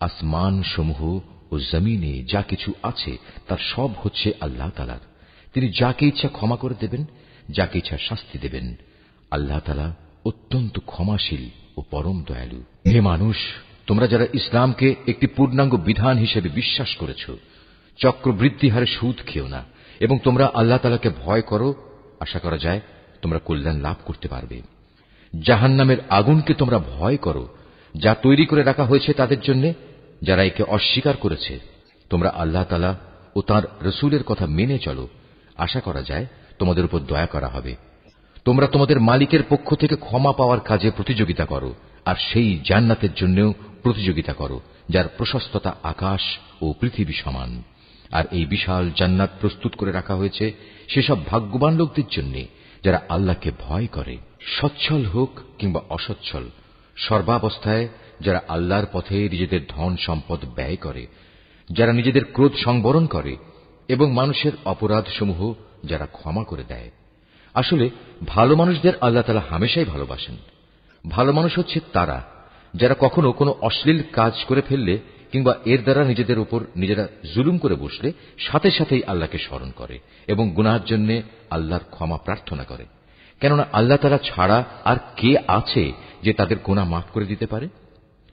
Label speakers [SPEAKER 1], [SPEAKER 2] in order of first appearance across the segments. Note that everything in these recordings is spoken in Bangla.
[SPEAKER 1] আসমান সমূহ ও জমিনে যা কিছু আছে তার সব হচ্ছে আল্লাহ তাআলার। তিনি যাকে ইচ্ছা ক্ষমা করে দেবেন, যাকে ইচ্ছা শাস্তি দেবেন। আল্লাহ তাআলা অত্যন্ত ক্ষমাশীল ও পরম দয়ালু। হে মানুষ, তোমরা যারা ইসলামকে একটি পূর্ণাঙ্গ বিধান হিসেবে বিশ্বাস করেছ, চক্রবৃদ্ধি হারে সুদ খেও না এবং তোমরা আল্লাহ তাআলাকে ভয় করো। আশা করা যায় তোমরা কল্যাণ লাভ করতে পারবে। জাহান্নামের আগুনকে তোমরা ভয় করো, যা তৈরি করে রাখা হয়েছে তাদের জন্য যারা একে অস্বীকার করেছে। তোমরা আল্লাহ তাআলা ও তাঁর রাসূলের কথা মেনে চলো। আশা করা যায় তোমাদের উপর দয়া করা হবে। তোমরা তোমাদের মালিকের পক্ষ থেকে ক্ষমা পাওয়ার কাজে প্রতিযোগিতা করো, আর সেই জান্নাতের জন্যও প্রতিযোগিতা করো যার প্রশস্ততা আকাশ ও পৃথিবী সমান। আর এই বিশাল জান্নাত প্রস্তুত করে রাখা হয়েছে সেসব ভাগ্যবান লোকদের জন্য যারা আল্লাহকে ভয় করে। সচ্ছল হোক কিংবা অসচ্ছল, সর্বাবস্থায় যারা আল্লাহর পথে নিজেদের ধন সম্পদ ব্যয় করে, যারা নিজেদের ক্রোধ সংবরণ করে এবং মানুষের অপরাধসমূহ যারা ক্ষমা করে দেয়। আসলে ভালো মানুষদের আল্লাহ তাআলা হামেশাই ভালোবাসেন। ভালো মানুষ হচ্ছে তারা যারা কখনো কোনো অশ্লীল কাজ করে ফেললে কিংবা এর দ্বারা নিজেদের উপর নিজেরা জুলুম করে বসলে সাথে সাথেই আল্লাহকে স্মরণ করে এবং গুনাহের জন্য আল্লাহর ক্ষমা প্রার্থনা করে। কেননা আল্লাহ তাআলা ছাড়া আর কে আছে যে তাদের গুনাহ মাফ করে দিতে পারে?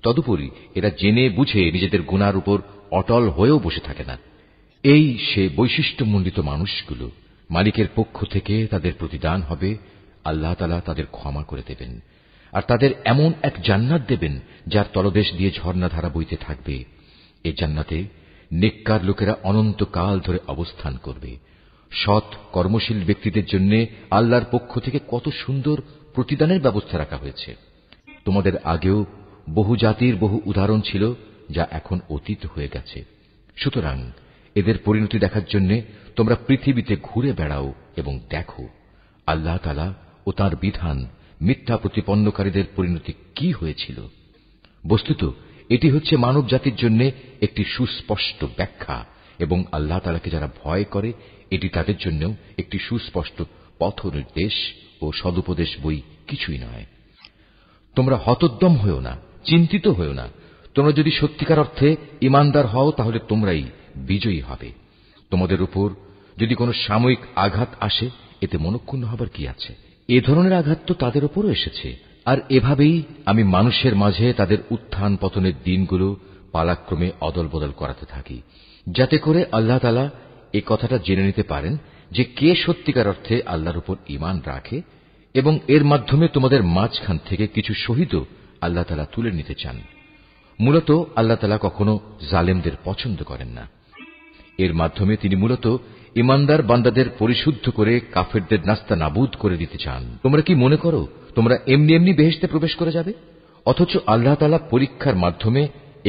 [SPEAKER 1] তদুপরি এরা জেনে বুঝে নিজেদের গুনার উপর অটল হয়েও বসে থাকে না। এই সে বৈশিষ্ট্যমণ্ডিত মানুষগুলো, মালিকের পক্ষ থেকে তাদের প্রতিদান হবে আল্লাহ তাআলা তাদের ক্ষমা করে দেবেন, আর তাদের এমন এক জান্নাত দেবেন যার তলদেশ দিয়ে ঝর্ণাধারা বইতে থাকবে। এই জান্নাতে নেককার লোকেরা অনন্তকাল ধরে অবস্থান করবে। সৎ কর্মশীল ব্যক্তিদের জন্য আল্লাহর পক্ষ থেকে কত সুন্দর প্রতিদানের ব্যবস্থা রাখা হয়েছে। তোমাদের আগেও বহু জাতির বহু উদাহরণ ছিল যা এখন অতীত হয়ে গেছে। সুতরাং এদের পরিণতি দেখার জন্য তোমরা পৃথিবীতে ঘুরে বেড়াও এবং দেখো আল্লাহ তাআলা ও তাঁর বিধান মিথ্যা প্রতিপন্নকারীদের পরিণতি কি হয়েছিল। বস্তুত এটি হচ্ছে মানব জাতির জন্য একটি সুস্পষ্ট ব্যাখ্যা এবং আল্লাহ তাআলাকে যারা ভয় করে এটি তাদের জন্য একটি সুস্পষ্ট পথ নির্দেশ ও সদুপদেশ বই কিছুই নয়। তোমরা হতোদ্যম হও না, চিন্তিত হও না। তোমরা যদি সত্যিকার অর্থে ঈমানদার হও তাহলে তোমরাই বিজয়ী হবে। তোমাদের উপর যদি কোনো সাময়িক আঘাত আসে এতে মনঃক্ষুণ্ণ হবার কি আছে? এ ধরনের আঘাত তো তাদের উপরও এসেছে। আর এভাবেই আমি মানুষের মাঝে তাদের উত্থান পতনের দিনগুলো পালাক্রমে অদল বদল করাতে থাকি, যাতে করে আল্লাহ তাআলা এ কথাটা জেনে নিতে পারেন যে কে সত্যিকার অর্থে আল্লাহর উপর ঈমান রাখে, এবং এর মাধ্যমে তোমাদের মাঝখান থেকে কিছু শহীদও আল্লাহ তাআলা তুলে নিতে চান। মূলত আল্লাহ তাআলা কখনো জালেমদের পছন্দ করেন না। এর মাধ্যমে তিনি মূলত ঈমানদার বান্দাদের পরিশুদ্ধ করে কাফেরদের নাস্তানাবুদ করে দিতে চান। তোমরা কি মনে করো তোমরা এমনি এমনি বেহেশতে প্রবেশ করে যাবে? অথচ আল্লাহ তাআলা পরীক্ষার মাধ্যমে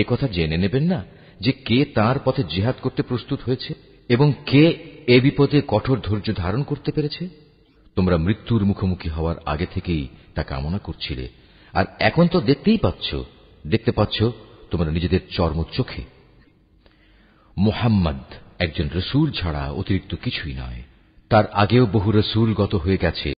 [SPEAKER 1] একথা জেনে নেবেন না যে কে তাঁর পথে জিহাদ করতে প্রস্তুত হয়েছে এবং কে এ বিপদে কঠোর ধৈর্য ধারণ করতে পেরেছে। তোমরা মৃত্যুর মুখোমুখি হওয়ার আগে থেকেই তা কামনা করছিলে, আর এখন তো দেখতে পাচ্ছ তোমরা নিজেদের চর্ম চোখে। মুহাম্মদ একজন রাসূল ছাড়া অতিরিক্ত কিছুই নয়। তার আগেও বহু রাসূল গত হয়ে গেছে।